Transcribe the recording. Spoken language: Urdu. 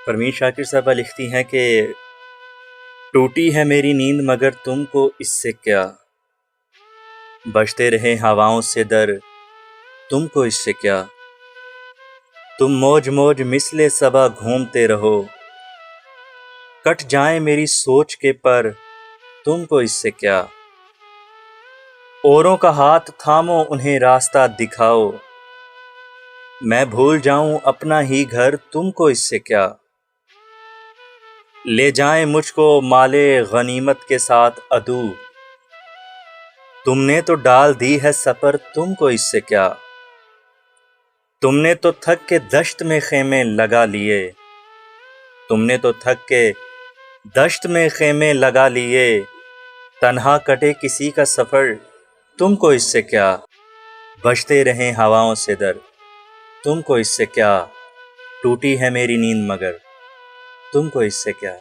پروین شاکر صاحبہ لکھتی ہیں کہ ٹوٹی ہے میری نیند مگر تم کو اس سے کیا، بجتے رہے ہواؤں سے در تم کو اس سے کیا، تم موج موج مثل صبا گھومتے رہو، کٹ جائیں میری سوچ کے پر تم کو اس سے کیا، اوروں کا ہاتھ تھامو انہیں راستہ دکھاؤ، میں بھول جاؤں اپنا ہی گھر تم کو اس سے کیا، لے جائیں مجھ کو مال غنیمت کے ساتھ عدو، تم نے تو ڈال دی ہے سفر تم کو اس سے کیا، تم نے تو تھک کے دشت میں خیمے لگا لیے، تم نے تو تھک کے دشت میں خیمے لگا لیے، تنہا کٹے کسی کا سفر تم کو اس سے کیا، بجتے رہیں ہواؤں سے در تم کو اس سے کیا، ٹوٹی ہے میری نیند مگر تم کو اس سے کیا۔